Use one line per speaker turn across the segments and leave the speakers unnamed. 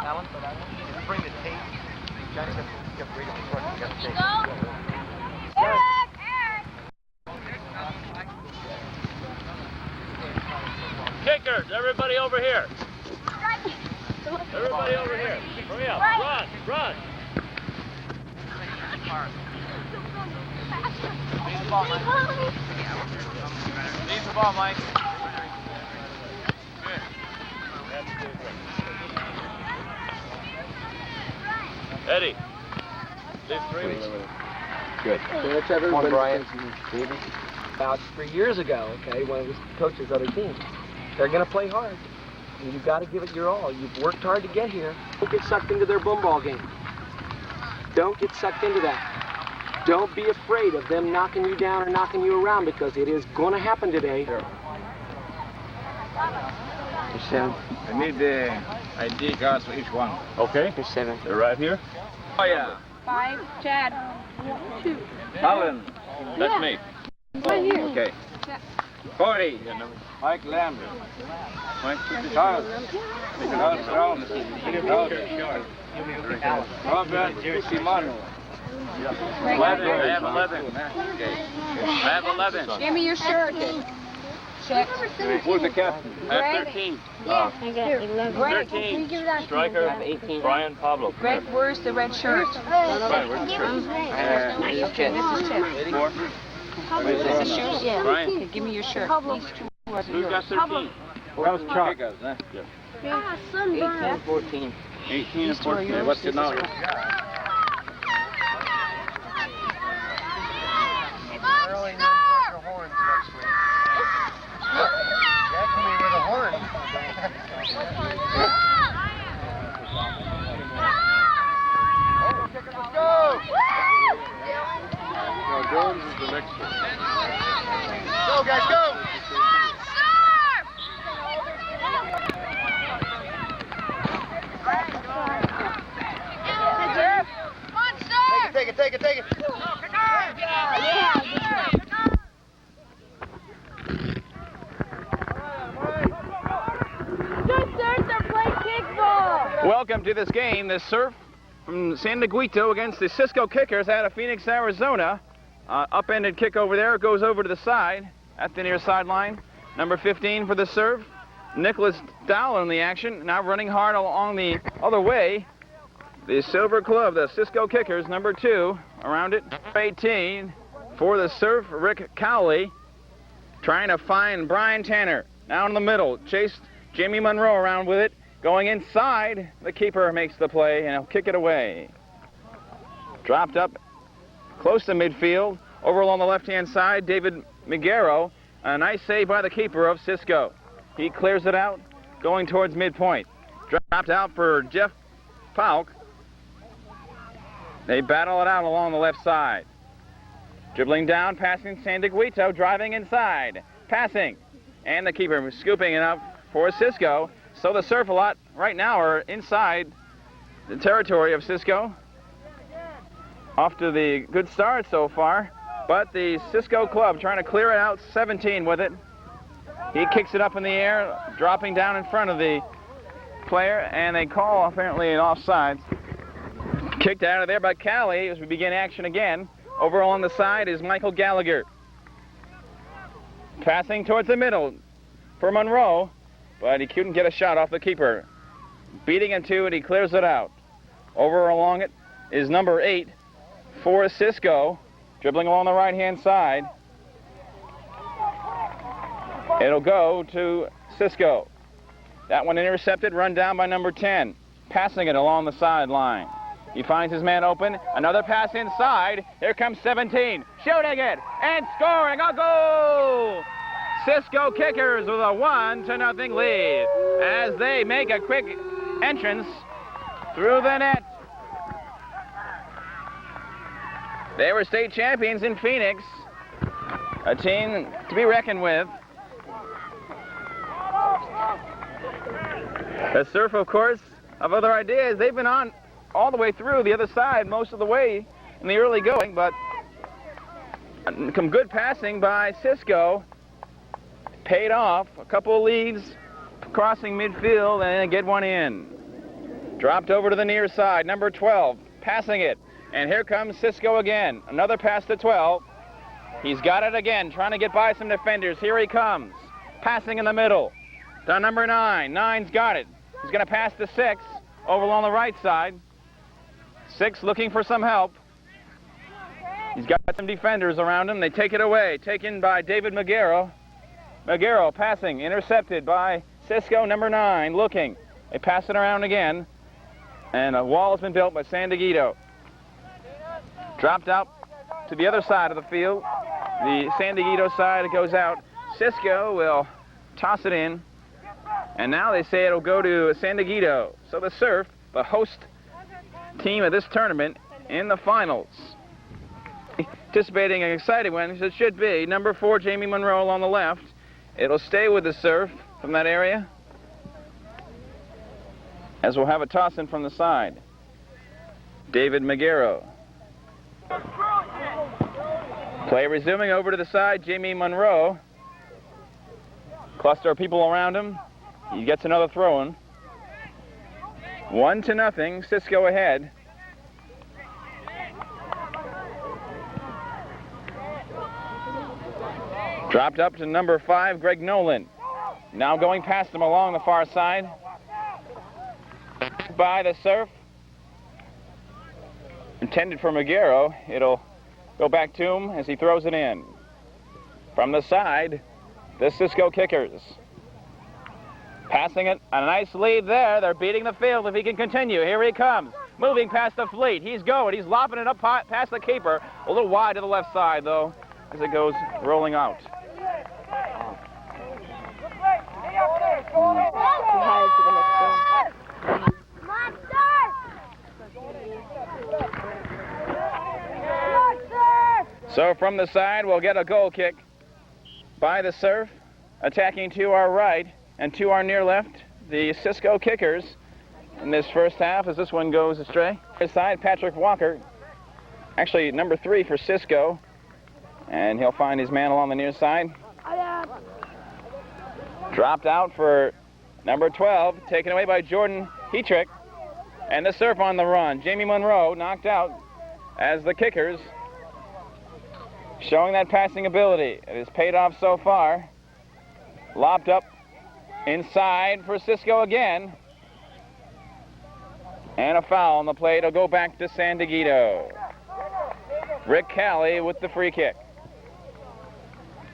Alan, but I want you to bring the tape. Johnny got ready to front. You got the tape.
Eric!
Kickers, everybody over here. Everybody over here. Hurry up. Run, run.
Leave the ball, Mike. Leave the ball, Mike. Good.
Eddie. Leave three.
Good. Come on, Brian. About 3 years ago, okay, when I was coaching this other team, they're going to play hard. And you've got to give it your all. You've worked hard to get here. Don't get sucked into their boom ball game. Don't get sucked into that. Don't be afraid of them knocking you down or knocking you around, because it is going to happen today.
Sure. I need the ID cards for each one.
Okay.
Here's 7.
They're right here.
Oh, yeah.
5, Chad. 2.
Alan.
That's me.
Right here.
Okay. 40. Mike Lambert. Mike Charles. Charles Brown. Robert Simano.
11. I have 11.
Okay.
I have 11.
Give me your shirt. Check.
Who's the captain?
I have 13.
I got 11.
13. Striker. 18. Brian Pablo.
Greg, where's the red shirt?
Brian, where's the shirt?
This is Chet.
4.
This is yours? Yeah.
Brian.
Okay, give me your shirt. These two are
Who's got
yours.
13?
That was Chuck.
18.
14.
18 and 14. What's your number?
Jones is the next one.
Go, guys, go! Take it.
Welcome to this game, the Surf from San Miguelito against the Cisco Kickers out of Phoenix, Arizona. Upended kick over there, goes over to the side at the near sideline. Number 15 for the Surf, Nicholas Dowell in the action, now running hard along the other way. The Silver Club, the Cisco Kickers, number 2, around it. 18 for the Surf, Rick Cowley, trying to find Brian Tanner. Now in the middle, chased Jamie Monroe around with it. Going inside, the keeper makes the play, and he'll kick it away. Dropped up close to midfield. Over along the left-hand side, David Miguero. A nice save by the keeper of Cisco. He clears it out, going towards midpoint. Dropped out for Jeff Falk. They battle it out along the left side. Dribbling down, passing San Miguelito, driving inside. Passing. And the keeper scooping it up for Cisco. So the Surf a lot right now are inside the territory of Cisco. Off to the good start so far. But the Cisco Club trying to clear it out, 17 with it. He kicks it up in the air, dropping down in front of the player, and they call apparently an offside. Kicked out of there by Cali as we begin action again. Over on the side is Michael Gallagher. Passing towards the middle for Monroe, but he couldn't get a shot off the keeper. Beating him to it, he clears it out. Over along it is number 8 for Cisco, dribbling along the right-hand side. It'll go to Cisco. That one intercepted, run down by number 10. Passing it along the sideline. He finds his man open. Another pass inside. Here comes 17. Shooting it and scoring a goal! Cisco Kickers with a 1-0 lead as they make a quick entrance through the net. They were state champions in Phoenix, a team to be reckoned with. The Surf, of course, have other ideas. They've been on all the way through the other side most of the way in the early going, but some good passing by Cisco paid off. A couple of leads crossing midfield and get one in. Dropped over to the near side, number 12, passing it. And here comes Cisco again. Another pass to 12. He's got it again, trying to get by some defenders. Here he comes. Passing in the middle. To number 9. 9's got it. He's going to pass to 6 over along the right side. 6 looking for some help. He's got some defenders around him. They take it away. Taken by David Magaro. Magaro passing, intercepted by Cisco, number 9, looking. They pass it around again. And a wall has been built by San Diego. Dropped out to the other side of the field. The San Diego side goes out. Cisco will toss it in. And now they say it'll go to San Diego. So the Surf, the host team of this tournament, in the finals. Anticipating an exciting one, as it should be. Number 4, Jamie Monroe on the left. It'll stay with the Surf from that area, as we'll have a toss in from the side. David Magaro. Play resuming over to the side, Jamie Monroe. Cluster of people around him. He gets another throw in. 1-0, Cisco ahead. Dropped up to number 5, Greg Nolan. Now going past him along the far side. By the Surf. Intended for Magaro. It'll go back to him as he throws it in. From the side, the Cisco Kickers. Passing it, a nice lead there. They're beating the field if he can continue. Here he comes. Moving past the fleet. He's going. He's lopping it up past the keeper. A little wide to the left side, though, as it goes rolling out. So from the side, we'll get a goal kick by the Surf, attacking to our right and to our near left, the Cisco Kickers in this first half as this one goes astray. His side, Patrick Walker, actually number 3 for Cisco, and he'll find his man along the near side. Dropped out for number 12, taken away by Jordan Hetrick, and the Surf on the run. Jamie Monroe knocked out as the Kickers, showing that passing ability. It has paid off so far. Lopped up inside for Cisco again. And a foul on the play. It'll go back to San Diego. Rick Calley with the free kick.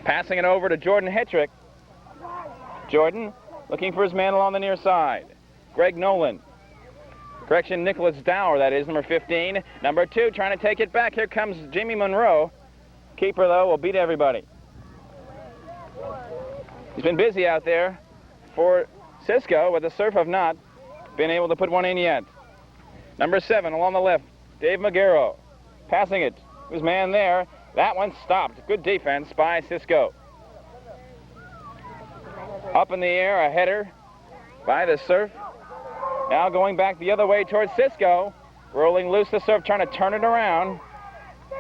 Passing it over to Jordan Hetrick. Jordan looking for his man along the near side. Greg Nolan. Correction, Nicholas Dower, that is, number 15. Number 2 trying to take it back. Here comes Jamie Monroe. Keeper, though, will beat everybody. He's been busy out there for Cisco, but the Surf have not been able to put one in yet. Number 7 along the left, Dave Magaro. Passing it. His man there. That one stopped. Good defense by Cisco. Up in the air, a header by the Surf. Now going back the other way towards Cisco. Rolling loose, the Surf trying to turn it around.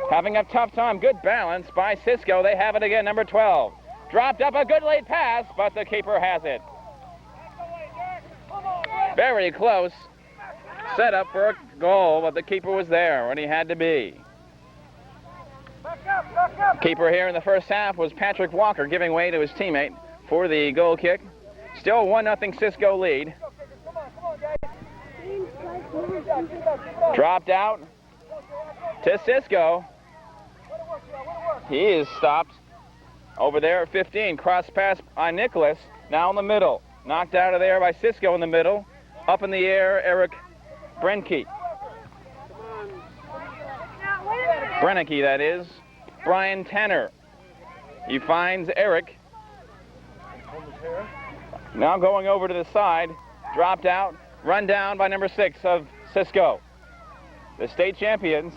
Having a tough time. Good balance by Cisco. They have it again, number 12. Dropped up a good late pass, but the keeper has it. Very close. Set up for a goal, but the keeper was there when he had to be. Keeper here in the first half was Patrick Walker, giving way to his teammate for the goal kick. Still 1-0 Cisco lead. Dropped out to Cisco. He is stopped over there at 15. Cross pass by Nicholas. Now in the middle. Knocked out of there by Cisco in the middle. Up in the air, Eric Brenke. Brenke, that is. Brian Tanner. He finds Eric. Now going over to the side. Dropped out. Run down by number 6 of Cisco. The state champions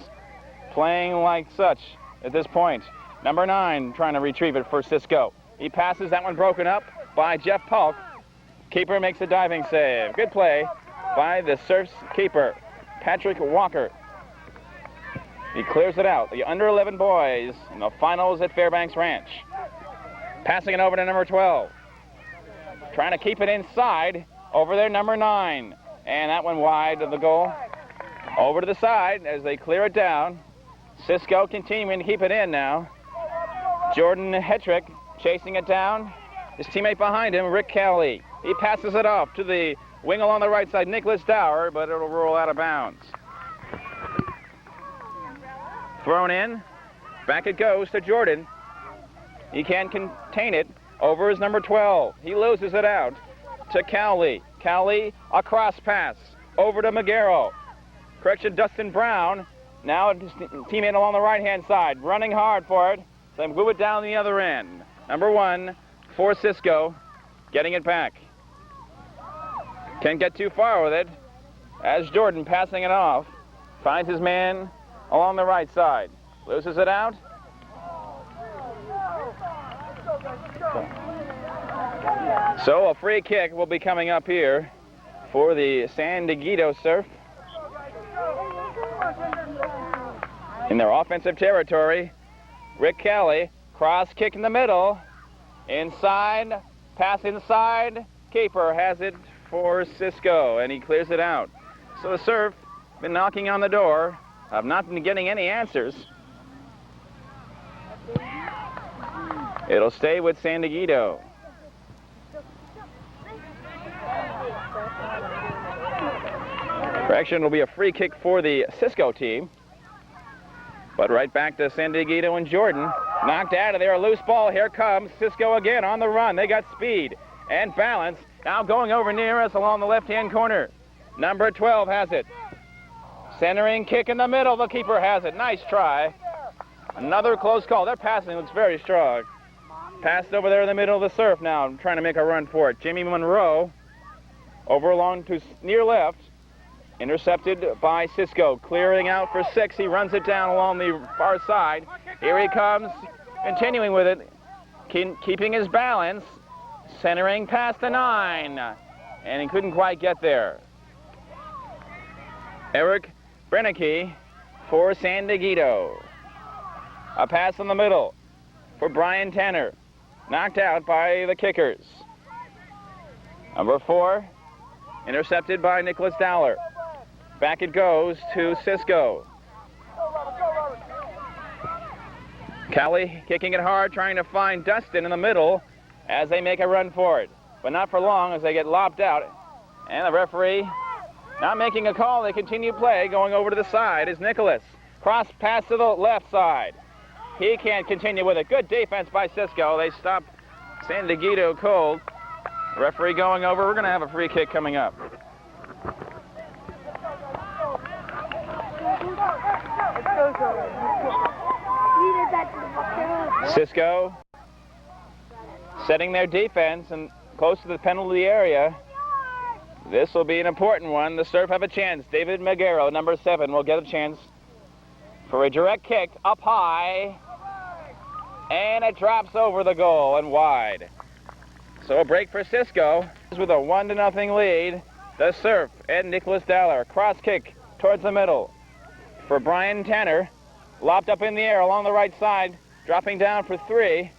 playing like such at this point. Number 9 trying to retrieve it for Cisco. He passes, that one broken up by Jeff Polk. Keeper makes a diving save. Good play by the Surf's keeper, Patrick Walker. He clears it out. The under 11 boys in the finals at Fairbanks Ranch. Passing it over to number 12. trying to keep it inside over there, number 9. And that one wide of the goal. Over to the side as they clear it down. Cisco continuing to keep it in now. Jordan Hetrick chasing it down. His teammate behind him, Rick Kelly. He passes it off to the wing along the right side, Nicholas Dower, but it'll roll out of bounds. Thrown in. Back it goes to Jordan. He can't contain it. Over is number 12. He loses it out to Cowley. Cowley, a cross pass. Over to Magaro. Correction, Dustin Brown. Now his teammate along the right-hand side. Running hard for it. So move it down the other end. Number 1 for Cisco. Getting it back. Can't get too far with it. As Jordan passing it off. Finds his man along the right side. Loses it out. So a free kick will be coming up here for the San Dieguito Surf. In their offensive territory, Rick Kelly, cross kick in the middle. Inside, pass inside. Keeper has it for Cisco, and he clears it out. So the Surf been knocking on the door. I've not been getting any answers. It'll stay with San Dieguito. Correction, it'll be a free kick for the Cisco team. But right back to San Dieguito and Jordan. Knocked out of there, a loose ball. Here comes Cisco again on the run. They got speed and balance. Now going over near us along the left-hand corner. Number 12 has it. Centering kick in the middle. The keeper has it. Nice try. Another close call. Their passing looks very strong. Passed over there in the middle of the Surf now, trying to make a run for it. Jimmy Monroe over along to near left. Intercepted by Cisco. Clearing out for 6. He runs it down along the far side. Here he comes, continuing with it. Keeping his balance. Centering past the 9. And he couldn't quite get there. Eric Brennicke for San Dieguito. A pass in the middle for Brian Tanner. Knocked out by the kickers. Number 4, intercepted by Nicholas Dowler. Back it goes to Cisco. Kelly kicking it hard, trying to find Dustin in the middle as they make a run for it. But not for long as they get lopped out. And the referee not making a call. They continue play. Going over to the side is Nicholas. Cross pass to the left side. He can't continue with it. Good defense by Cisco. They stop San Dieguito cold. Referee going over. We're going to have a free kick coming up. Cisco setting their defense and close to the penalty area. This will be an important one. The Surf have a chance. David Magaro, number 7, will get a chance for a direct kick up high. And it drops over the goal and wide. So a break for Cisco with a 1-0 lead. The Surf and Nicholas Dowler. Cross kick towards the middle for Brian Tanner. Lopped up in the air along the right side. Dropping down for 3.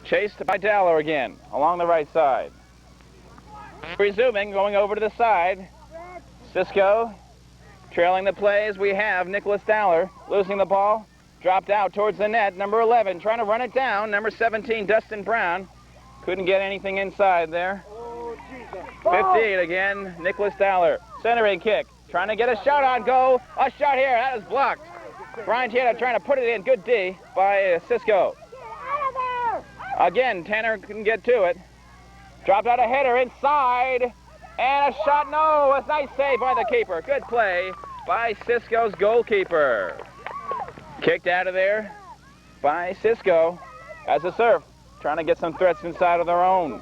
Chased by Dowler again along the right side. Resuming, going over to the side. Cisco trailing the plays. We have Nicholas Dowler losing the ball. Dropped out towards the net. Number 11 trying to run it down. Number 17, Dustin Brown. Couldn't get anything inside there. 15 again, Nicholas Dowler. Centering kick. Trying to get a shot on goal. A shot here. That is blocked. Brian Tanner trying to put it in. Good D by Cisco. Again, Tanner couldn't get to it. Dropped out a header inside. And a shot. No, a nice save by the keeper. Good play by Cisco's goalkeeper. Kicked out of there by Cisco as the Surf trying to get some threats inside of their own.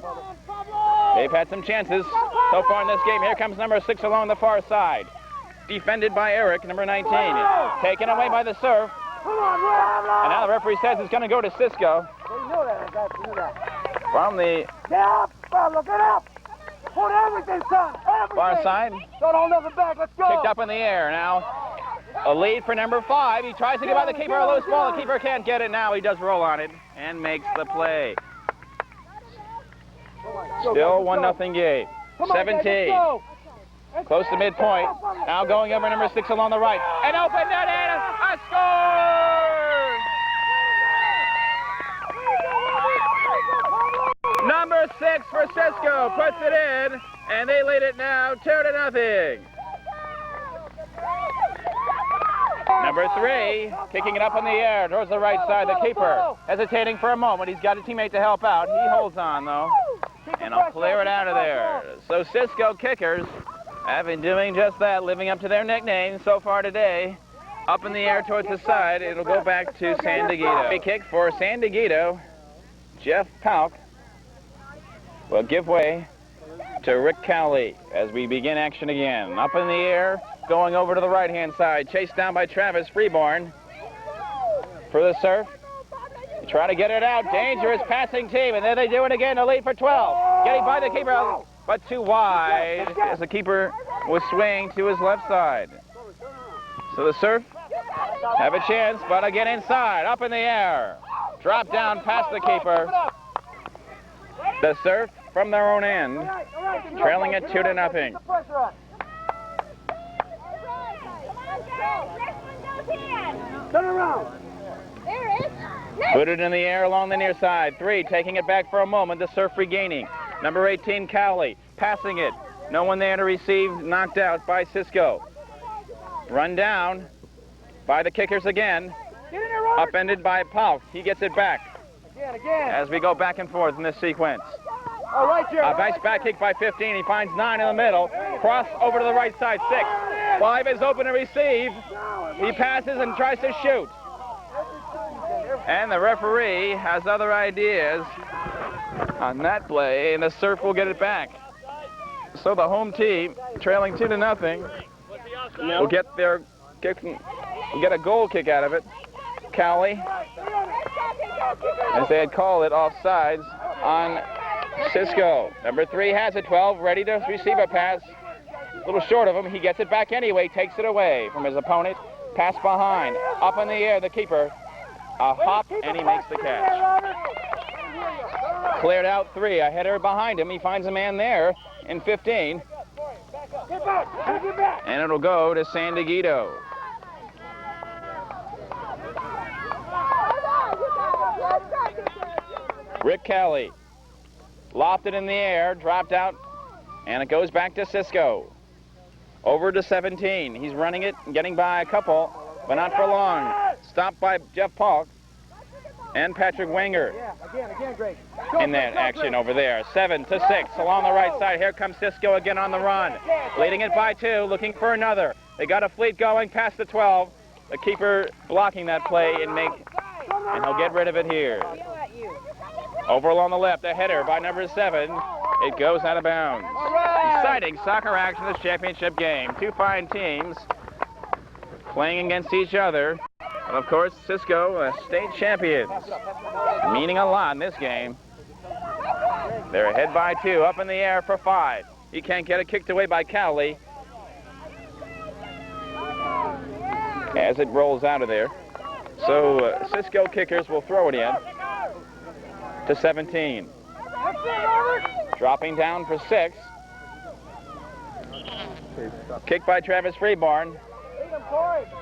They've had some chances so far in this game. Here comes number 6 along the far side. Defended by Eric, number 19. Taken away by the Surf. And now the referee says it's going to go to Cisco. From the far side. Kicked up in the air now. A lead for number 5. He tries to get by the keeper. A loose ball. The keeper can't get it now. He does roll on it and makes the play. Still 1-0 game. 17. Close to midpoint. Now going over number 6 along the right. An open net and a score! Number 6 for Cisco puts it in, and they lead it now 2-0. Number 3, kicking it up in the air towards the right side. The keeper hesitating for a moment. He's got a teammate to help out. He holds on, though, and I'll clear it out of there. So Cisco kickers have been doing just that, living up to their nickname so far today. Up in the air towards the side. It'll go back to San Diego. A kick for San Diego. Jeff Pauk will give way to Rick Cowley as we begin action again. Up in the air, going over to the right-hand side, chased down by Travis Freeborn for the serve. Try to get it out, dangerous passing team, and then they do it again, a lead for 12. Getting by the keeper, but too wide as the keeper was swaying to his left side. So the serve have a chance, but again inside, up in the air. Drop down past the keeper. The serve from their own end, trailing it 2-0.
Turn around.
Booted in the air along the near side. 3 taking it back for a moment. The serve regaining. Number 18, Cowley, passing it. No one there to receive. Knocked out by Cisco. Run down by the kickers again. Upended by Pauk. He gets it back.
Again.
As we go back and forth in this sequence.
All right, Jerry.
A nice back kick by 15. He finds 9 in the middle. Cross over to the right side. 6. 5 is open to receive. He passes and tries to shoot. And the referee has other ideas on that play, and the Surf will get it back. So the home team, trailing 2-0, will get their kick, will get a goal kick out of it. Cowley, as they had called it, offsides on Cisco. Number 3 has it, 12, ready to receive a pass. A little short of him. He gets it back anyway, takes it away from his opponent. Pass behind, up in the air, the keeper. A hop, and he makes the catch. Cleared out 3, a header behind him. He finds a man there in 15. And it'll go to San Diego. Rick Kelly lofted in the air, dropped out, and it goes back to Cisco. Over to 17. He's running it, getting by a couple, but not for long. Stopped by Jeff Pauk and Patrick Wenger.
Again, Greg.
In that action over there. 7-6 along the right side. Here comes Cisco again on the run. Leading it by 2, looking for another. They got a fleet going past the 12. The keeper blocking that play and he'll get rid of it here. Over along the left, a header by number 7. It goes out of bounds. Exciting soccer action this championship game. 2 fine teams playing against each other. And of course, Cisco, state champions, meaning a lot in this game. They're ahead by 2, up in the air for 5. He can't get it kicked away by Cowley as it rolls out of there. So Cisco kickers will throw it in to 17. Dropping down for 6. Kick by Travis Freeborn.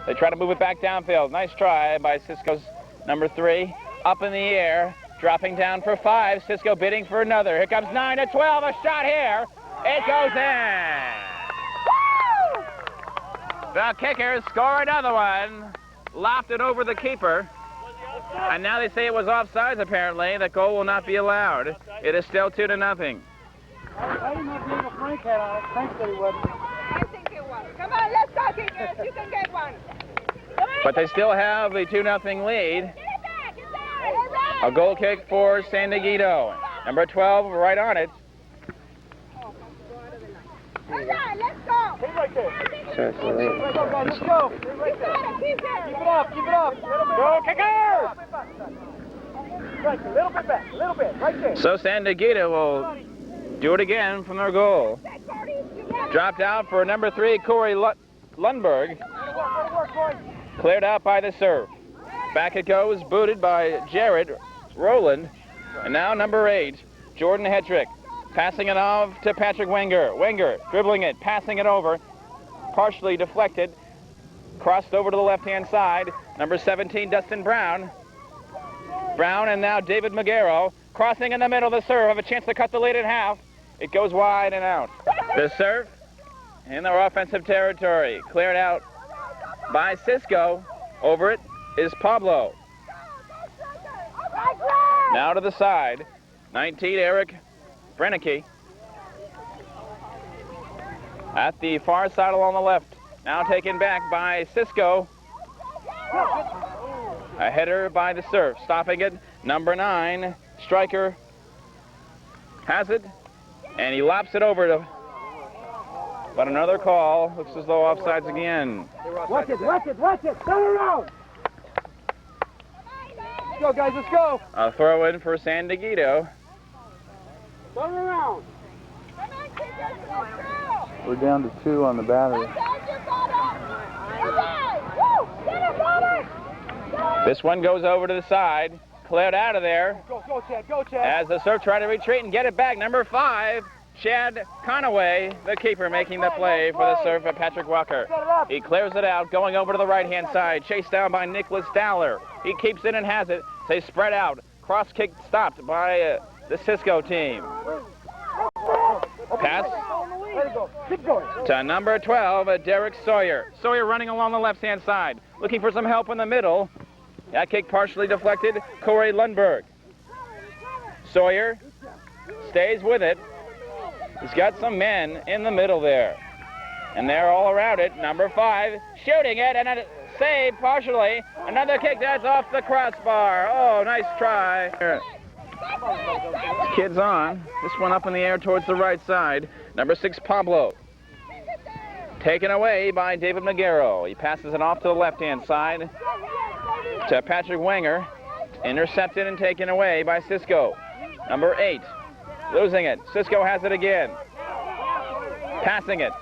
They try to move it back downfield. Nice try by Cisco's number 3. Up in the air, dropping down for 5. Cisco bidding for another. Here comes 9-12. A shot here. It goes in. The kickers score another one. Lofted over the keeper. And now they say it was offsides, apparently. The goal will not be allowed. It is still 2-0.
I didn't know Diego Frank had on it. Frank said he wasn't.
I think it was. Come on, let's go, kickers. You can get one.
But they still have a 2-0 lead. A goal kick for San Diego. Number 12 right on it.
All right, let's go.
Keep right there. Let's go, guys. Let's go. Keep right there. Keep it up. Keep it up. Go, kickers! Right, a little bit back. A little bit. Right there.
So San Diego will do it again from their goal. Dropped out for number 3, Corey Lundberg. Cleared out by the serve. Back it goes, booted by Jared Rowland. And now number 8, Jordan Hedrick. passing it off to Patrick Wenger. Wenger dribbling it, passing it over, partially deflected, crossed over to the left-hand side. Number 17, Dustin Brown. Brown and now David Magaro crossing in the middle of the serve, have a chance to cut the lead in half. It goes wide and out. The serve in their offensive territory, cleared out by Cisco. Over it is Pablo. Now to the side, 19, Eric Brennicke. At the far side along the left, now taken back by Cisco. A header by the serve, stopping it. Number 9, Striker has it, and he lops it over to. But another call. Looks as though offsides again.
Watch it, watch it, watch it. Turn around. Let's go, guys, let's go.
A throw in for San Dieguito.
Turn around.
We're down to 2 on the battery.
This one goes over to the side. Cleared out of there.
Go, Chad, go, Chad.
As the serve tried to retreat and get it back. Number 5, Chad Conaway, the keeper, making the play for the serve at Patrick Walker. He clears it out, going over to the right-hand side, chased down by Nicholas Dowler. He keeps it and has it. They spread out. Cross kick stopped by the Cisco team. Pass to number 12, Derek Sawyer. Sawyer running along the left-hand side, looking for some help in the middle. That kick partially deflected. Corey Lundberg. Sawyer stays with it. He's got some men in the middle there. And they're all around it. Number 5 shooting it, and a save partially. Another kick that's off the crossbar. Oh, nice try. Kid's on. This one up in the air towards the right side. Number 6, Pablo. Taken away by David Magaro. He passes it off to the left-hand side to Patrick Wenger. Intercepted and taken away by Cisco. Number 8. Losing it. Cisco has it again. Passing it.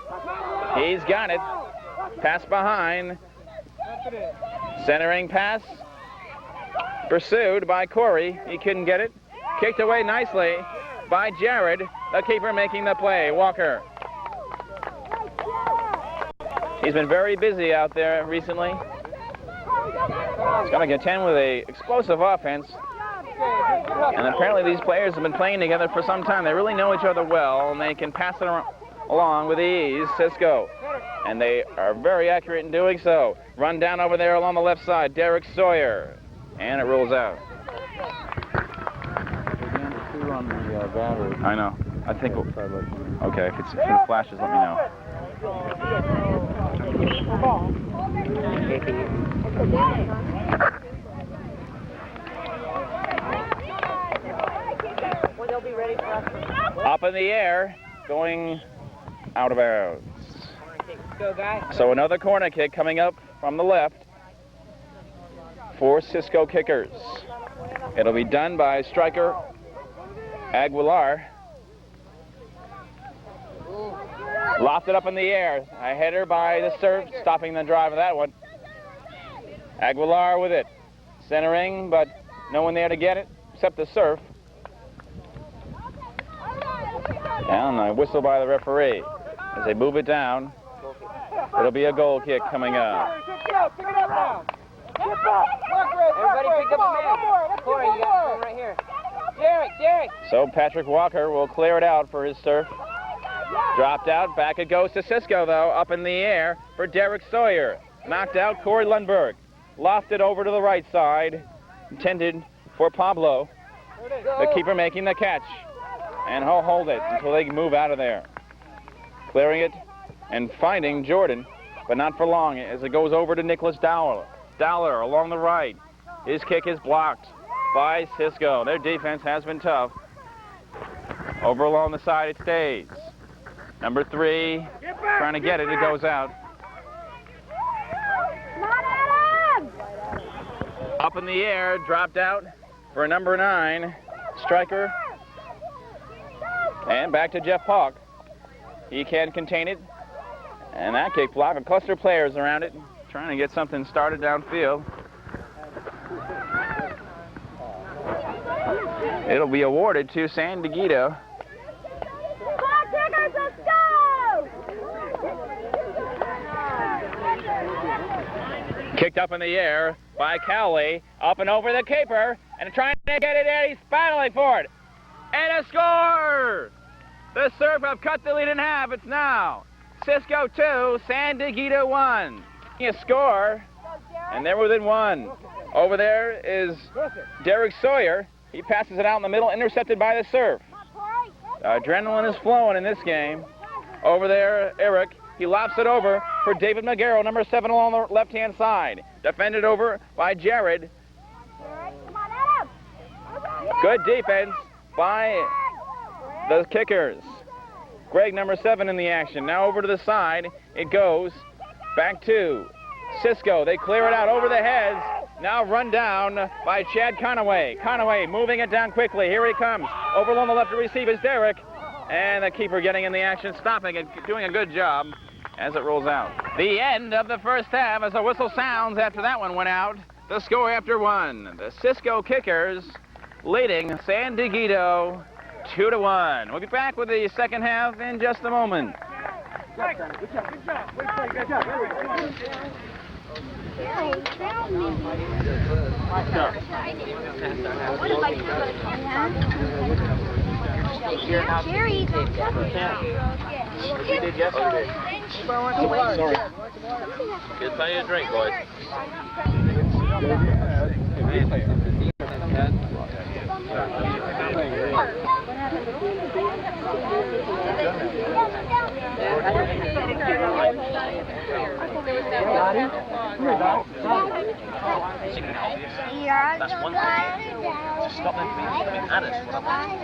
He's got it. Pass behind. Centering pass. Pursued by Corey. He couldn't get it. Kicked away nicely by Jared, the keeper making the play. Walker. He's been very busy out there recently. He's going to contend with an explosive offense. And apparently these players have been playing together for some time. They really know each other well, and they can pass it along with ease. Cisco. And they are very accurate in doing so. Run down over there along the left side. Derek Sawyer. And it rolls out.
We're down to 2 on the battery.
I know. I think we'll... Okay, if it flashes, let me know. Up in the air, going out of bounds.
Go, guy.
So another corner kick coming up from the left for Cisco kickers. It'll be done by striker Aguilar. Lofted up in the air. A header by the serve, stopping the drive of that one. Aguilar with it. Centering, but no one there to get it, except the serve. Down, a whistle by the referee. As they move it down, it'll be a goal kick coming up.
Everybody pick up a man. Corey, you got one right here. Derek.
So Patrick Walker will clear it out for his serve. Dropped out, back it goes to Cisco though, up in the air for Derek Sawyer. Knocked out Corey Lundberg. Lofted over to the right side, intended for Pablo. The keeper making the catch. And he'll hold it until they can move out of there. Clearing it and finding Jordan, but not for long as it goes over to Nicholas Dowler. Dowler along the right. His kick is blocked by Cisco. Their defense has been tough. Over along the side it stays. Number 3, trying to get it, it goes out. Up in the air, dropped out for number 9, striker. And back to Jeff Pauk. He can contain it. And that kick block, a cluster of players around it, trying to get something started downfield. It'll be awarded to San Dieguito. Kicked up in the air by Cowley. Up and over the keeper. And trying to get it in. He's battling for it. And a score! The Surf have cut the lead in half. It's now Cisco 2, San Dieguito 1. A score, and they're within 1. Over there is Derek Sawyer. He passes it out in the middle, intercepted by the Surf. Adrenaline is flowing in this game. Over there, Eric. He lofts it over for David McGarrow, number 7 along the left-hand side. Defended over by Jared. Good defense by the Kickers. Greg, number 7 in the action. Now over to the side. It goes back to Cisco. They clear it out over the heads. Now run down by Chad Conaway. Conaway moving it down quickly. Here he comes. Over along the left to receive is Derek. And the keeper getting in the action, stopping it, doing a good job as it rolls out. The end of the first half as the whistle sounds after that one went out. The score after 1. The Cisco Kickers leading San Dieguito 2-1. We'll be back with the second half in just a moment.
Good job. Good job. Good job.
Jerry,
You did yesterday. Sorry.
Get plenty of drink, boys.
That's one thing.
To stop them from being honest, what I want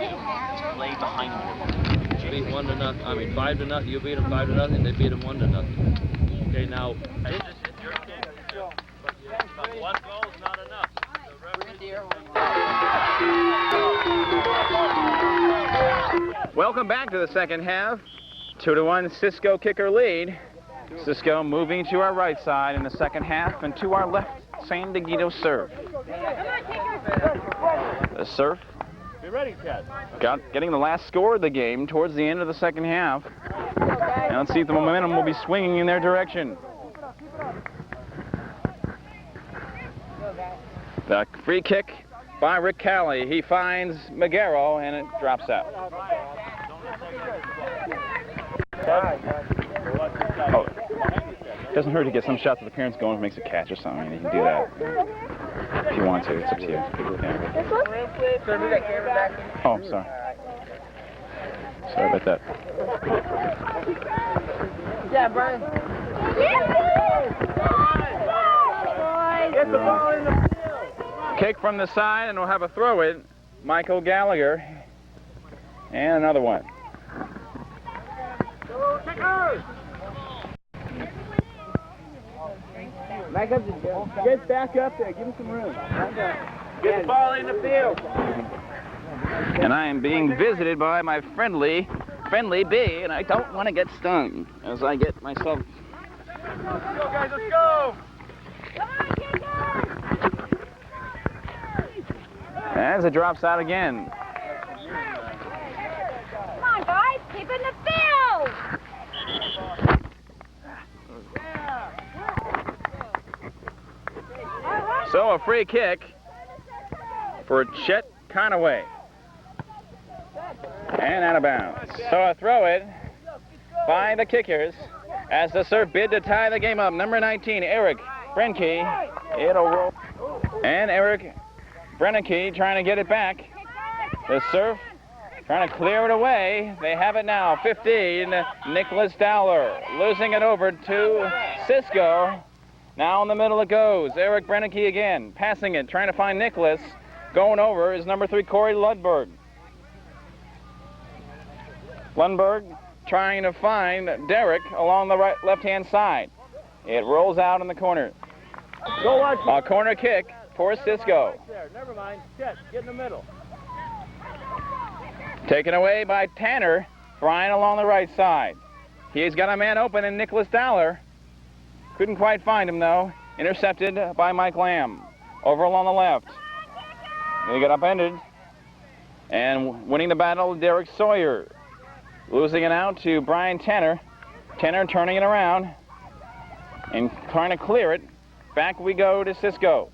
to play behind them. You beat 1-0. I mean 5-0. You beat them 5-0. They beat them 1-0. Okay, now. This is your game. But one goal is not enough.
Welcome back to the second half. 2-1 Cisco Kicker lead. Cisco moving to our right side in the second half, and to our left, San Dieguito Surf. The Surf getting the last score of the game towards the end of the second half. And let's see if the momentum will be swinging in their direction. The free kick by Rick Cowley. He finds McGarrow, and it drops out. Oh, doesn't hurt to get some shots of the parents going if it makes a catch or something. You can do that if you want to. It's up to you. Yeah. Oh, sorry. Sorry about that.
Yeah, Brian.
Get the ball in the field.
Kick from the side, and we'll have a throw in. Michael Gallagher. And another one.
Back up, get back up there. Give him some room. Get the ball in the field.
And I am being visited by my friendly bee, and I don't want to get stung as I get myself.
Let's go, guys. Let's go.
As it drops out again.
Come on, guys, keep in the field.
So a free kick for Chet Conaway. And out of bounds. So a throw it by the Kickers as the Surf bid to tie the game up. Number 19, Eric Brenke. It'll roll. And Eric Brenke trying to get it back. The Surf trying to clear it away. They have it now. 15, Nicholas Dowler losing it over to Cisco. Now in the middle it goes. Eric Brenke again, passing it, trying to find Nicholas. Going over is number 3, Corey Lundberg. Lundberg trying to find Derek along the left-hand side. It rolls out in the corner. A corner kick for Cisco.
Never mind. Get in the middle.
Taken away by Tanner. Brian along the right side. He's got a man open in Nicholas Dowler. Couldn't quite find him, though. Intercepted by Mike Lamb. Over along the left. They got upended. And winning the battle, Derek Sawyer. Losing it out to Brian Tanner. Tanner turning it around and trying to clear it. Back we go to Cisco.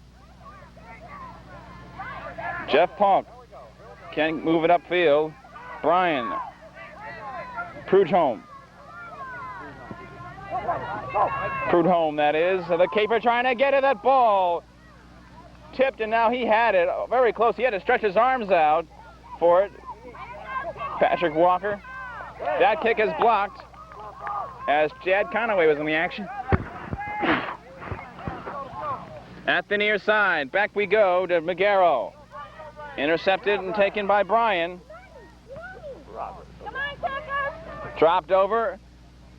Jeff Punk can move it upfield. Brian Prudhomme. Prudhomme, that is. The keeper trying to get at that ball. Tipped, and now he had it very close. He had to stretch his arms out for it. Patrick Walker. That kick is blocked as Chad Conaway was in the action. At the near side, back we go to McGarrow. Intercepted and taken by Brian. Dropped over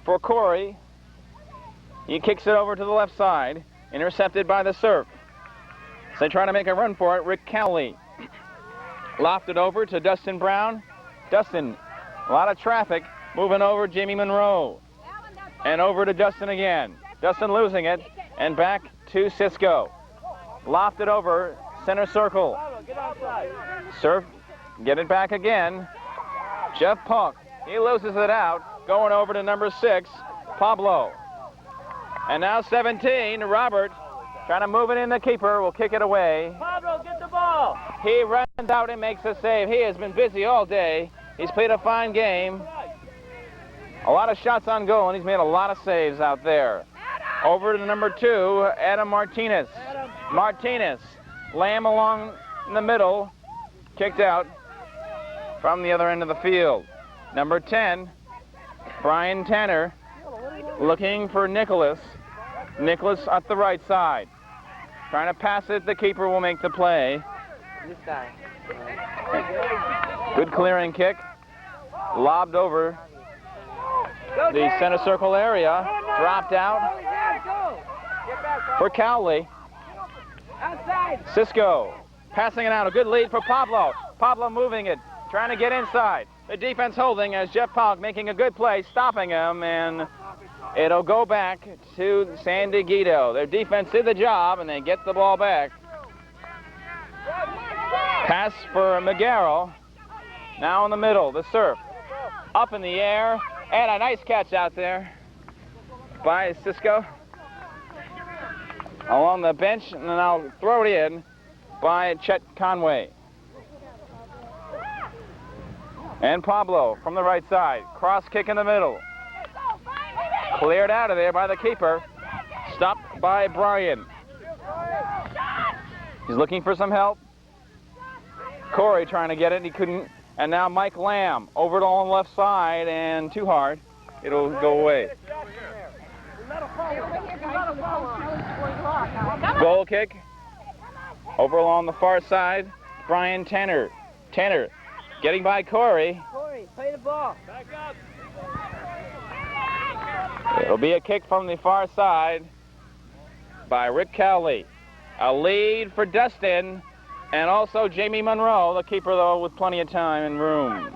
for Corey. He kicks it over to the left side. Intercepted by the Surf. So they try to make a run for it. Rick Cowley. Lofted over to Dustin Brown. Dustin, a lot of traffic. Moving over Jamie Monroe. And over to Dustin again. Dustin losing it. And back to Cisco. Lofted over, center circle. Surf, get it back again. Jeff Punk, he loses it out. Going over to number 6, Pablo. And now 17, Robert, trying to move it in. The keeper will kick it away.
Pablo, get the ball.
He runs out and makes a save. He has been busy all day. He's played a fine game. A lot of shots on goal, and he's made a lot of saves out there. Over to number 2, Adam Martinez. Martinez, Lamb along in the middle, kicked out from the other end of the field. Number 10, Brian Tanner, looking for Nicholas. Nicholas at the right side. Trying to pass it, the keeper will make the play. Good clearing kick. Lobbed over the center circle area. Dropped out for Cowley. Cisco passing it out. A good lead for Pablo. Pablo moving it, trying to get inside. The defense holding as Jeff Pog making a good play, stopping him, and it'll go back to San Dieguito. Their defense did the job, and they get the ball back. Pass for McGarrow. Now in the middle, the Surf. Up in the air, and a nice catch out there by Cisco. Along the bench, and then I'll throw it in by Chet Conway. And Pablo from the right side. Cross kick in the middle. Cleared out of there by the keeper. Stopped by Brian. He's looking for some help. Corey trying to get it, he couldn't. And now Mike Lamb over to on the left side, and too hard. It'll go away. Goal kick. Over along the far side, Brian Tanner. Tanner getting by Corey.
Corey, play the ball.
Back up.
It'll be a kick from the far side by Rick Cowley. A lead for Dustin and also Jamie Monroe, the keeper though with plenty of time and room.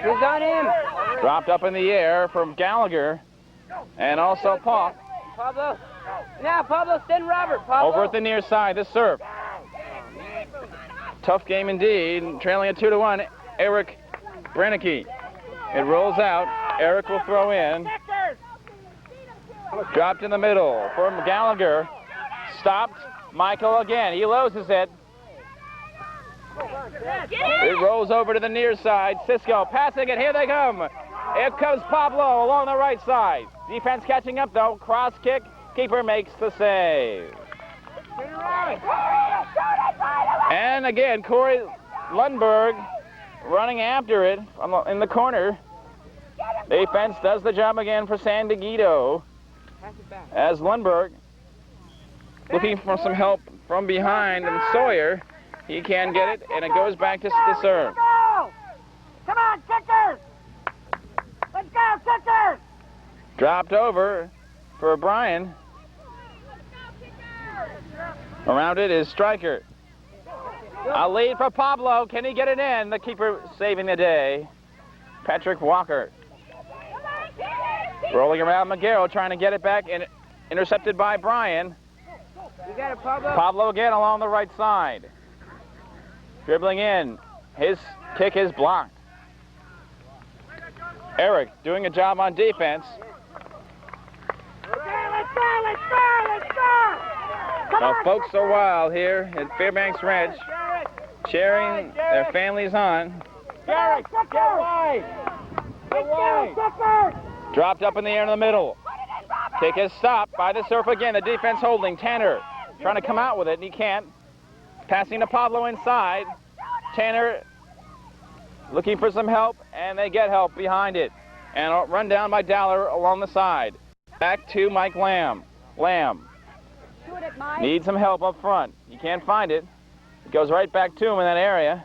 Who's on him?
Dropped up in the air from Gallagher and also Paul.
Pablo. Now Pablo, send Robert. Pablo.
Over at the near side, the Surf. Tough game indeed, trailing at 2-1. Eric Brennecke. It rolls out. Eric will throw in. Dropped in the middle from Gallagher. Stopped. Michael again. He loses it. It rolls over to the near side. Cisco passing it. Here they come. Here comes Pablo along the right side. Defense catching up though. Cross kick. Keeper makes the save. And again, Corey Lundberg running after it in the corner. Defense does the job again for San Dieguito. As Lundberg looking for some help from behind, and Sawyer, he can get it, and it goes back to the serve.
Come on, kickers! Let's go, kickers!
Dropped over for Brian. Around it is Stryker. A lead for Pablo. Can he get it in? The keeper saving the day. Patrick Walker. Rolling around McGarrow, trying to get it back, and intercepted by Brian.
You got it, Pablo.
Pablo again along the right side. Dribbling in. His kick is blocked. Eric doing a job on defense.
Okay, let's go, let's go!
Well, folks are wild here at Fairbanks Ranch, cheering their families on.
Derek, get wide. Get wide.
Dropped up in the air in the middle. Kick is stopped by the Surf again. The defense holding. Tanner trying to come out with it, and he can't. Passing to Pablo inside. Tanner looking for some help, and they get help behind it. And a run down by Dowler along the side. Back to Mike Lamb. Lamb needs some help up front. He can't find it. It goes right back to him in that area.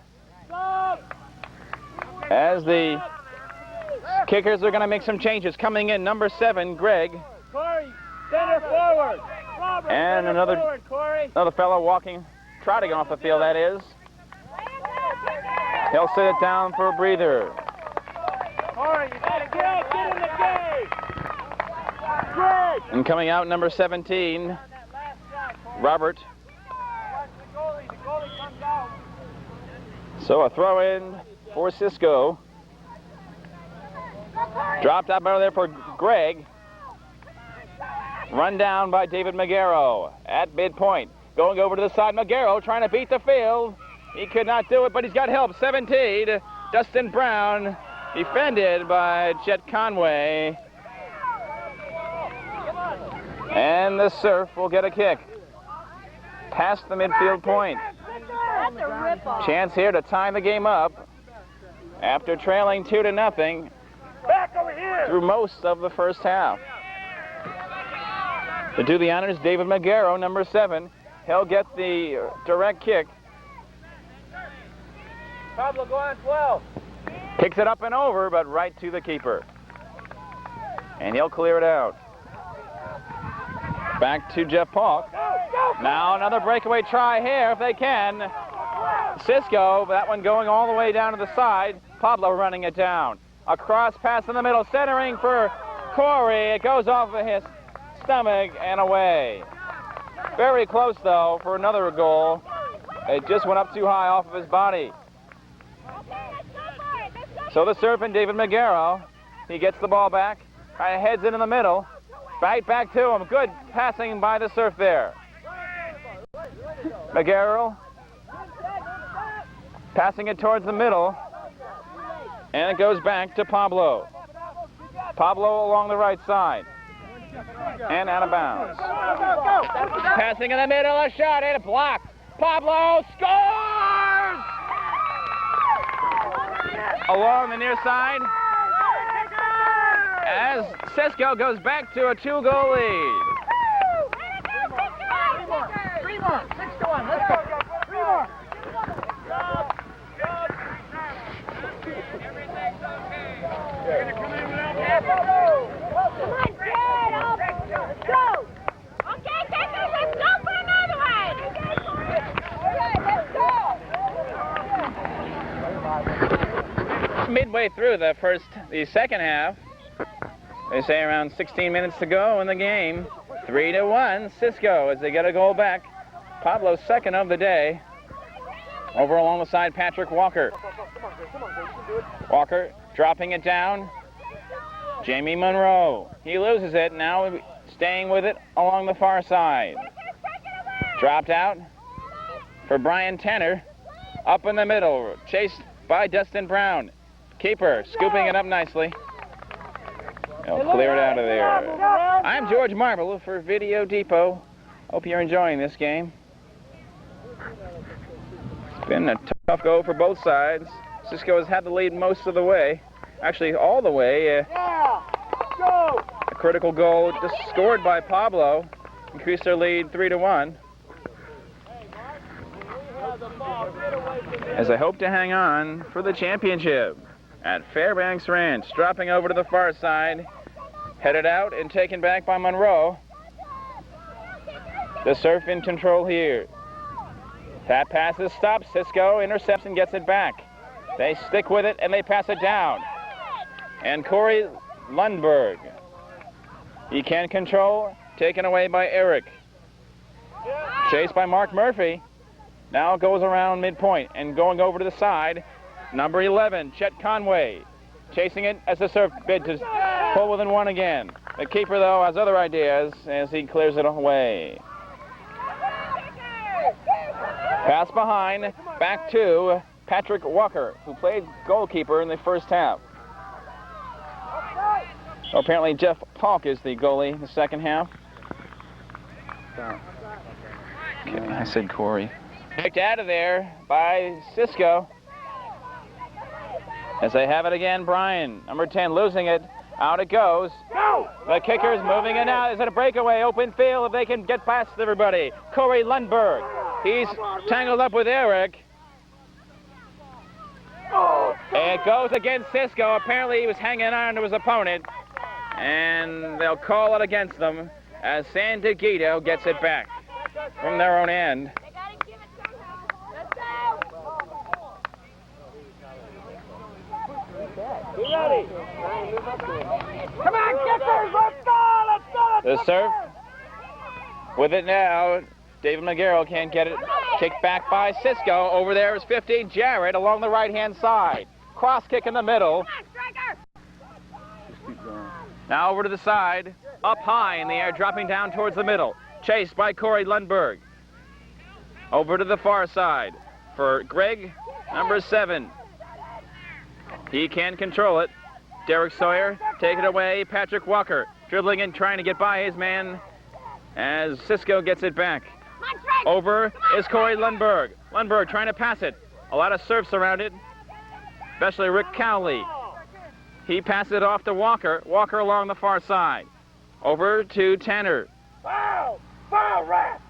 As the kickers are going to make some changes. Coming in, number 7, Greg.
Corey, center forward. Robert,
And another
forward, Corey.
fellow walking, trotting off the field, that is. He'll sit it down for a breather.
Corey, you gotta get in the game. Greg.
And coming out, number 17, Robert.
The goalie comes out.
So a throw in for Cisco. Dropped up out of there for Greg. Run down by David Magaro at midpoint. Going over to the side, Magaro trying to beat the field. He could not do it, but he's got help. 17, Dustin Brown, defended by Chet Conway. And the Surf will get a kick. Past the midfield point.
That's a rip-off.
Chance here to tie the game up after trailing 2-0
Back over here.
through most of the first half. To do the honors, David Magaro, number 7. He'll get the direct kick.
Pablo, go on 12.
Picks it up and over, but right to the keeper. And he'll clear it out. Back to Jeff Paulk. Now another breakaway try here if they can. Cisco, that one going all the way down to the side. Pablo running it down. A cross pass in the middle, centering for Corey. It goes off of his stomach and away. Very close, though, for another goal. It just went up too high off of his body. So the Surf and David Magaro, he gets the ball back, kind of heads into the middle, right back to him. Good passing by the Surf there. Magaro passing it towards the middle, and it goes back to Pablo. Pablo along the right side, and out of bounds. Passing in the middle, a shot, and a block. Pablo scores! Along the near side, as Cisco goes back to a 2-goal lead.
3 more. 6-1. Let's go. 3 more.
Come on, Jared, let's go. Okay, Texas, let's go for another one. All right, let's go.
Midway through the second half, they say around 16 minutes to go in the game. 3-1, Cisco as they get a goal back. Pablo's second of the day. Over along the side, Patrick Walker. Walker dropping it down. Jamie Monroe. He loses it, now staying with it along the far side. Dropped out for Brian Tanner. Up in the middle, chased by Dustin Brown. Keeper scooping it up nicely. He'll clear it out of there. I'm George Marble for Video Depot. Hope you're enjoying this game. It's been a tough go for both sides. Cisco has had the lead most of the way. Actually, all the way. A critical goal just scored by Pablo. Increased their lead 3-1. As they hope to hang on for the championship at Fairbanks Ranch. Dropping over to the far side. Headed out and taken back by Monroe. The Surf in control here. That pass is stopped. Cisco intercepts and gets it back. They stick with it and they pass it down. And Corey Lundberg. He can control. Taken away by Eric. Chased by Mark Murphy. Now goes around midpoint and going over to the side. Number 11, Chet Conway. Chasing it as the Surf bid to pull within one again. The keeper, though, has other ideas as he clears it away. Pass behind, back to Patrick Walker, who played goalkeeper in the first half. So apparently Jeff Polk is the goalie in the second half. Okay, I said Corey. Picked out of there by Cisco. As they have it again, Brian, number 10, losing it. Out it goes. The kicker's moving it out. Is it a breakaway? Open field if they can get past everybody. Corey Lundberg. He's tangled up with Eric. It goes against Cisco. Apparently he was hanging on to his opponent. And they'll call it against them as San Diego gets it back from their own end.
Ready. Come on, kickers, let's go, let's go.
The serve. With it now, David McGarrell can't get it. Kicked back by Cisco. Over there is 15, Jarrett along the right-hand side. Cross kick in the middle. Now over to the side. Up high in the air, dropping down towards the middle. Chased by Corey Lundberg. Over to the far side for Greg, number 7. He can't control it. Derek Sawyer, take it away. Patrick Walker dribbling and trying to get by his man as Cisco gets it back. Over is Corey Lundberg. Lundberg trying to pass it. A lot of surfs around it, especially Rick Cowley. He passes it off to Walker. Walker along the far side. Over to Tanner.
Foul, rat.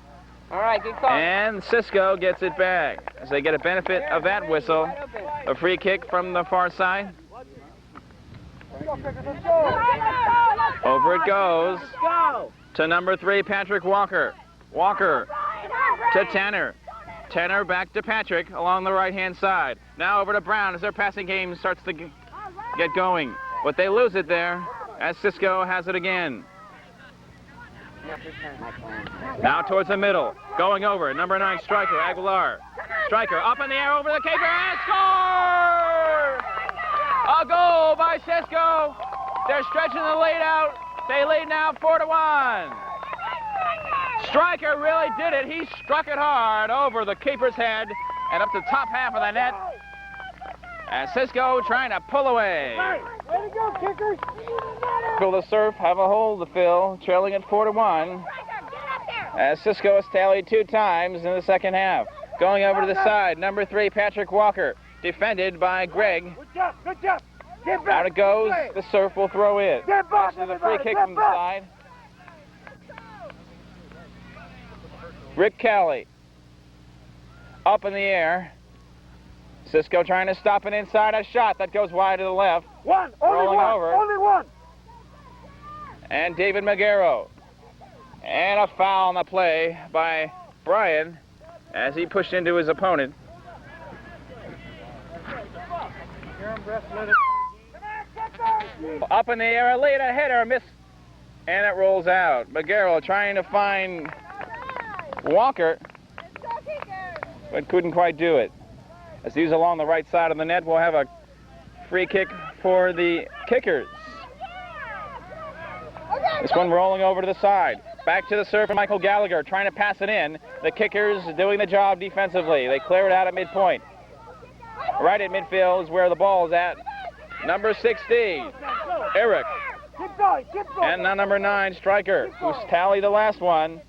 All right, good call.
And Cisco gets it back as they get a benefit of that whistle. A free kick from the far side. Over it goes to number 3, Patrick Walker. Walker to Tanner. Tanner back to Patrick along the right-hand side. Now over to Brown as their passing game starts to get going. But they lose it there as Cisco has it again. Now towards the middle, going over, number 9, Striker, Aguilar. Striker up in the air over the keeper and score! A goal by Cisco. They're stretching the lead out. They lead now 4-1. Striker really did it. He struck it hard over the keeper's head and up the top half of the net. And Cisco trying to pull away.
Way to go, kickers.
Will the Surf have a hold to fill, trailing at 4-1. As Cisco has tallied 2 times in the second half. Going over to the side, number 3, Patrick Walker, defended by Greg.
Good job, good job. Get back.
Out it goes, the Surf will throw in.
Get back,
This is a free kick from the side. Rick Kelly, up in the air. Cisco trying to stop an inside a shot that goes wide to the left.
One, only one,
over.
only one.
And David McGarrell. And a foul on the play by Brian as he pushed into his opponent. Up in the air, a lead, a header, miss, and it rolls out. McGarrell trying to find Walker, but couldn't quite do it. As he's along the right side of the net, we'll have a free kick for the kickers. This one rolling over to the side. Back to the Surf and Michael Gallagher trying to pass it in. The kickers doing the job defensively. They clear it out at midpoint. Right at midfield is where the ball is at. Number 16, Eric.
Keep going, keep going.
And now number 9, Striker, who's tallied the last one.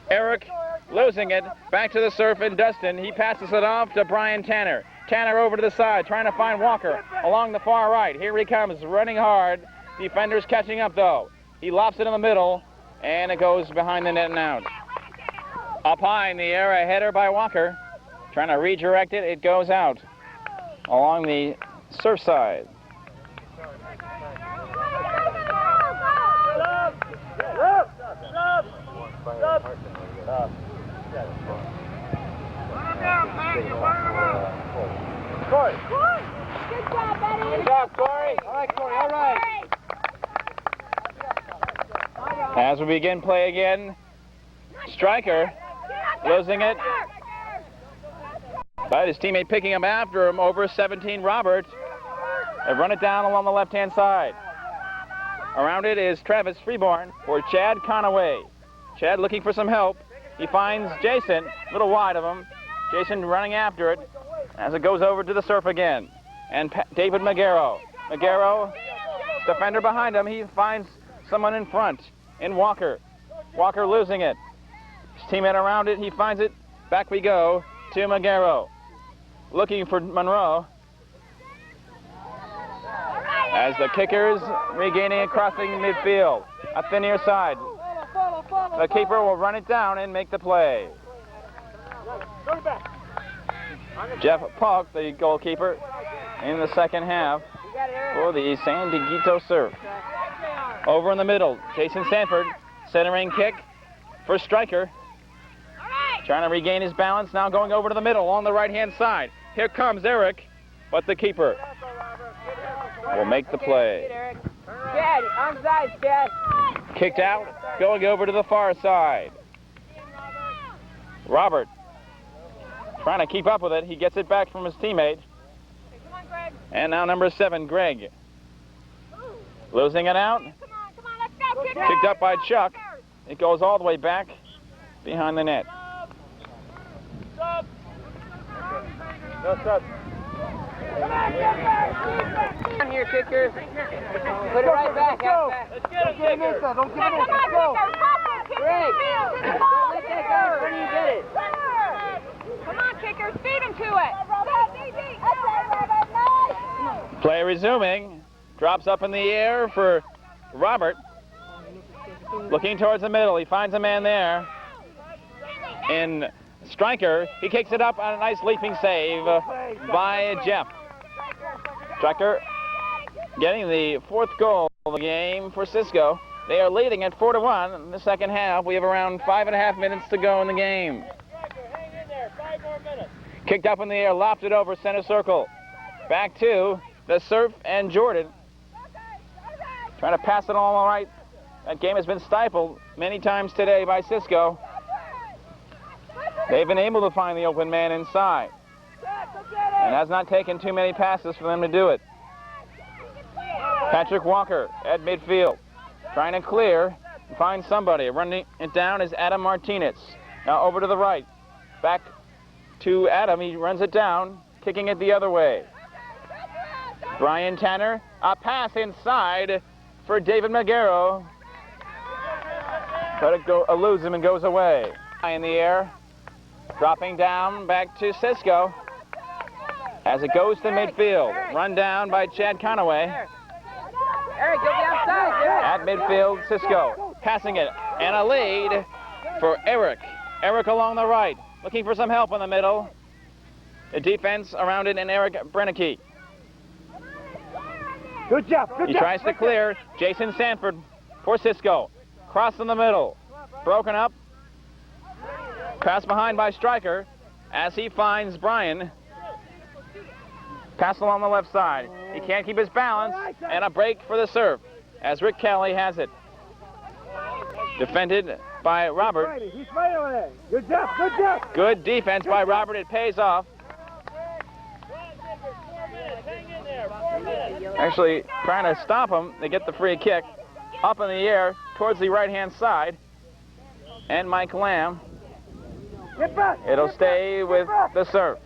Eric losing it. Back to the Surf and Dustin. He passes it off to Brian Tanner. Tanner over to the side, trying to find Walker along the far right. Here he comes, running hard. Defenders catching up, though. He lops it in the middle, and it goes behind the net and out. Up high in the air, a header by Walker. Trying to redirect it, it goes out along the Surf side.
Corey.
Good job, buddy.
Good job, Corey. All right, Corey, all right.
As we begin play again, Striker losing it. But his teammate picking him after him over 17, Robert. They run it down along the left-hand side. Around it is Travis Freeborn for Chad Conaway. Chad looking for some help. He finds Jason, a little wide of him. Jason running after it as it goes over to the surf again. And David Magaro. Magaro, defender behind him. He finds someone in front in Walker. Walker losing it. His teammate around it. He finds it. Back we go to Magaro. Looking for Monroe. As the kickers regaining and crossing midfield. Up the near side. The keeper will run it down and make the play. Jeff Polk, the goalkeeper, in the second half for the San Dieguito Surf. Over in the middle, Jason Sanford, centering kick for Stryker. Trying to regain his balance, now going over to the middle on the right-hand side. Here comes Eric, but the keeper will make the play.
Dad, onside, Dad.
Kicked out, going over to the far side. Robert trying to keep up with it. He gets it back from his teammate. And now number 7, Greg. Losing it out. Kicked up by Chuck. It goes all the way back behind the net.
Come here, kickers. Put it right back.
Let's get him, kicker. Don't give it in. Let's go.
Greg, don't let that go before you get it.
Come on, kickers, feed him to it.
Play resuming. Drops up in the air for Robert. Looking towards the middle. He finds a man there. In Stryker. He kicks it up on a nice leaping save by Jeff. Stryker getting the 4th goal of the game for Cisco. They are leading at 4-1 in the second half. We have around 5.5 minutes to go in the game. Kicked up in the air, lopped it over center circle. Back to the Surf and Jordan. Trying to pass it all right. That game has been stifled many times today by Cisco. They've been able to find the open man inside. And has not taken too many passes for them to do it. Patrick Walker at midfield. Trying to clear and find somebody. Running it down is Adam Martinez. Now over to the right. Back to Adam. He runs it down, kicking it the other way. Brian Tanner. A pass inside for David Magaro. But it eludes him and goes away. In the air. Dropping down back to Cisco. As it goes to midfield. Run down by Chad Conaway.
Eric, go outside, Eric.
At midfield, Cisco passing it. And a lead for Eric. Eric along the right. Looking for some help in the middle. The defense around it and Eric Brennicky.
Good job. Good job.
He tries to clear. Jason Sanford for Cisco. Cross in the middle. Broken up. Pass behind by Stryker as he finds Brian. Pass along the left side. He can't keep his balance. And a break for the Surf as Rick Kelly has it. Defended by Robert.
He's right over there. Good job. Good job.
Good defense by Robert. It pays off. Actually trying to stop him. They get the free kick. Up in the air towards the right-hand side. And Mike Lamb. It'll stay with the Surf.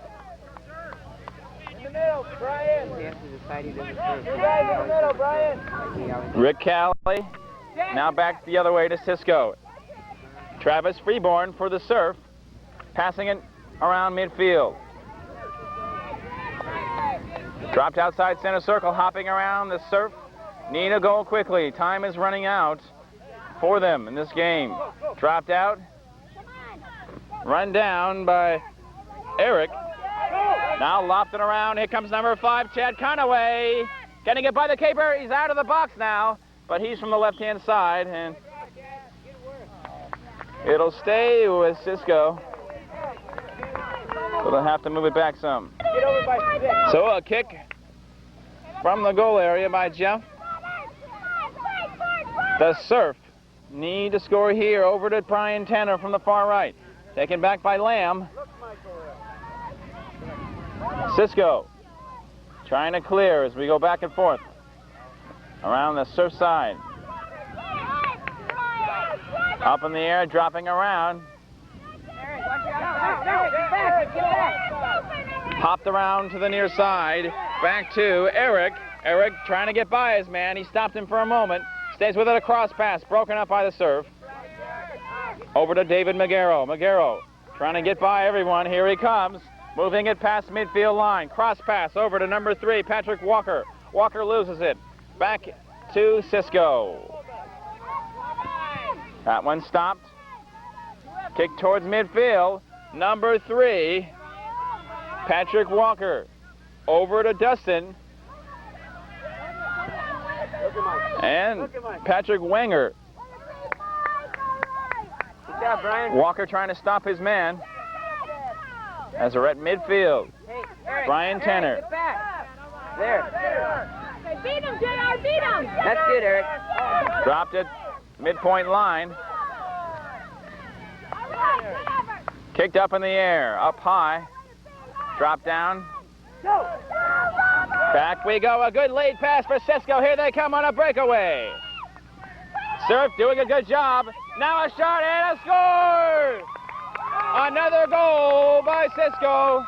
In the middle, Brian.
Rick Kelly. Now back the other way to Cisco. Travis Freeborn for the Surf. Passing it around midfield. Dropped outside center circle, hopping around the Surf. Need a goal quickly. Time is running out for them in this game. Dropped out. Run down by Eric. Now lopped it around. Here comes number 5, Chad Conaway. Getting it by the keeper. He's out of the box now, but he's from the left-hand side, and it'll stay with Cisco. So they'll have to move it back some. So a kick from the goal area by Jeff. The Surf need to score here over to Brian Tanner from the far right. Taken back by Lamb. Cisco trying to clear as we go back and forth around the Surf side. Up in the air, dropping around. Popped around to the near side. Back to Eric. Eric trying to get by his man. He stopped him for a moment. Stays with it, a cross pass. Broken up by the serve. Over to David Magaro. Magaro trying to get by everyone. Here he comes. Moving it past midfield line. Cross pass over to number 3, Patrick Walker. Walker loses it. Back to Cisco. That one stopped. Kick towards midfield. Number 3, Patrick Walker. Over to Dustin. And Patrick Wenger.
Good job, Brian.
Walker trying to stop his man. As we're at midfield.
Hey, Eric,
Brian Tanner.
Get back. There.
Beat him, JR, beat him.
That's good, Eric.
Dropped it. Midpoint line. Kicked up in the air. Up high. Drop down. Back we go. A good lead pass for Cisco. Here they come on a breakaway. Surf doing a good job. Now a shot and a score! Another goal by Cisco.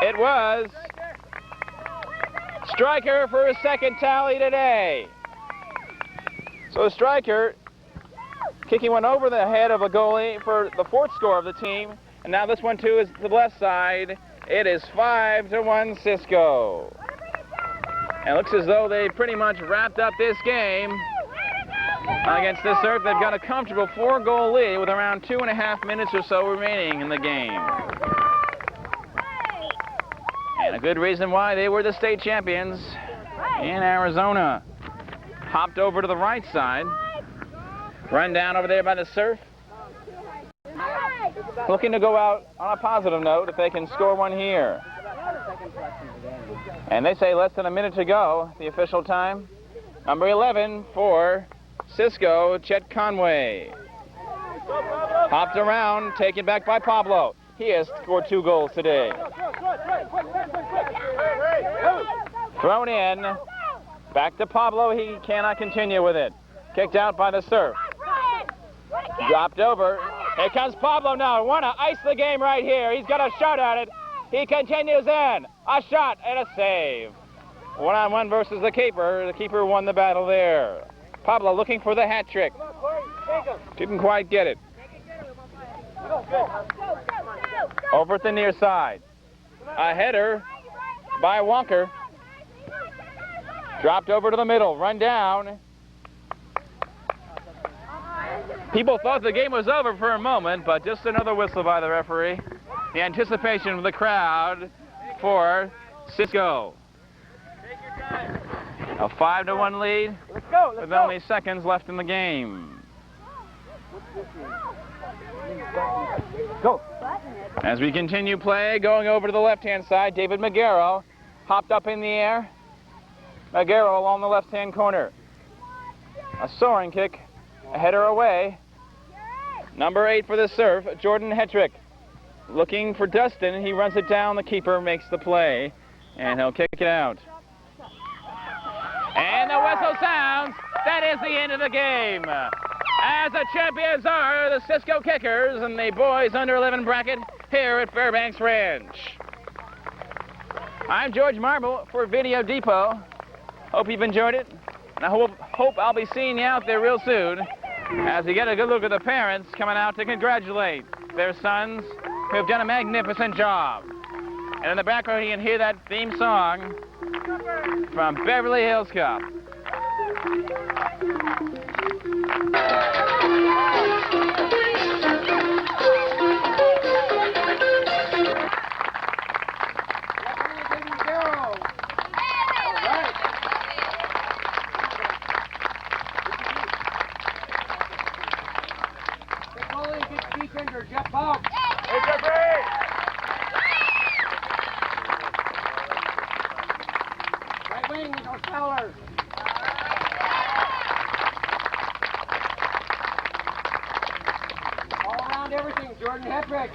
It was Stryker for his second tally today. So Stryker kicking one over the head of a goalie for the 4th score of the team. And now this one too is the left side. It is 5-1 Cisco. And it looks as though they pretty much wrapped up this game against the Surf. They've got a comfortable 4-goal lead with around 2.5 minutes or so remaining in the game. And a good reason why they were the state champions in Arizona. Hopped over to the right side. Run down over there by the Surf. Looking to go out on a positive note if they can score one here. And they say less than a minute to go, the official time. Number 11 for Cisco, Chet Conway. Hopped around, taken back by Pablo. He has scored 2 goals today. Thrown in. Back to Pablo. He cannot continue with it. Kicked out by the Surf. Dropped over. Here comes Pablo now. Want to ice the game right here. He's got a shot at it. He continues in. A shot and a save. 1-on-1 versus the keeper. The keeper won the battle there. Pablo looking for the hat trick. Didn't quite get it. Over at the near side. A header by Walker. Dropped over to the middle. Run down. People thought the game was over for a moment, but just another whistle by the referee. The anticipation of the crowd for Cisco. A 5-1 lead with only seconds left in the game.
Go.
As we continue play, going over to the left-hand side, David Magaro hopped up in the air. Magaro along the left-hand corner. A soaring kick, a header away. Number 8 for the Surf, Jordan Hetrick. Looking for Dustin, he runs it down, the keeper makes the play, and he'll kick it out. And the whistle sounds. That is the end of the game. As the champions are the Cisco Kickers and the boys under 11 bracket here at Fairbanks Ranch. I'm George Marble for Video Depot. Hope you've enjoyed it. And I hope I'll be seeing you out there real soon as we get a good look at the parents coming out to congratulate their sons who have done a magnificent job. And in the background you can hear that theme song from Beverly Hills Cop.
Jordan Hetrick.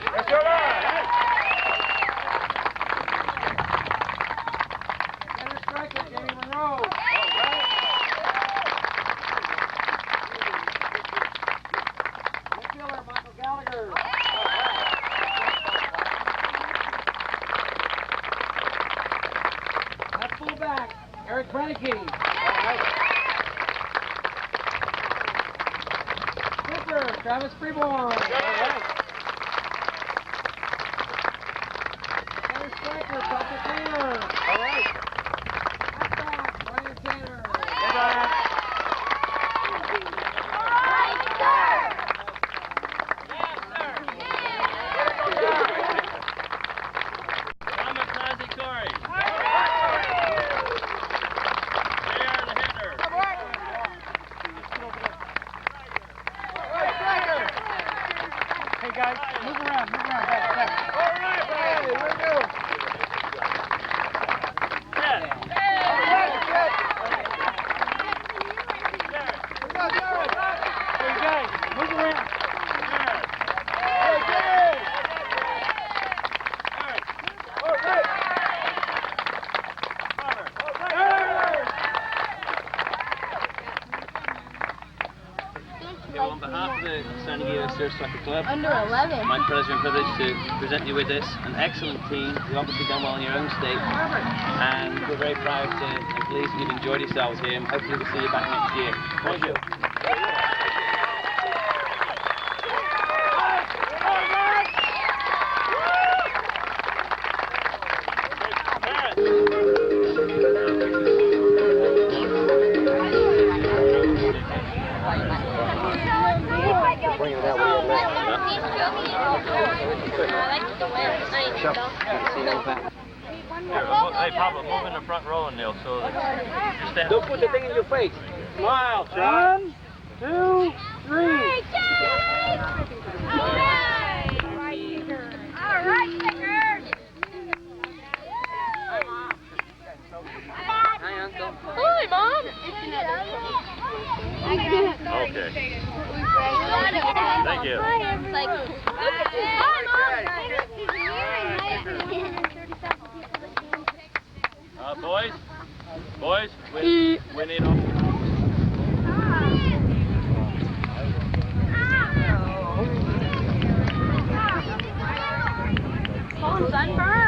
Center striker, Jamie Monroe.
back. Eric Brennicky. Kicker, Travis Freeborn. Center striker, Patrick Taylor. All right. Halfback, Ryan Tanner.
Guys, move around, back. All right, Brady, let's go. Yeah. Hey, guys, move around. Hey, good. All right.
On behalf of the San Diego Surf Soccer Club,
Under 11.
my pleasure and privilege to present you with this. An excellent team. You've obviously done well in your own state. And we're very proud and pleased that you've enjoyed yourselves here. And hopefully we'll see you back next year. Thank you.
Hey, Papa, move in the front row and Neil, so that stand.
Don't put the thing in your face.
Smile, John. 1, 2, 3.
All right, kickers.
Hi, Uncle.
Hi, Mom.
Okay. Thank you.
Hi, Mom.
Boys, we need all.
Sunburn.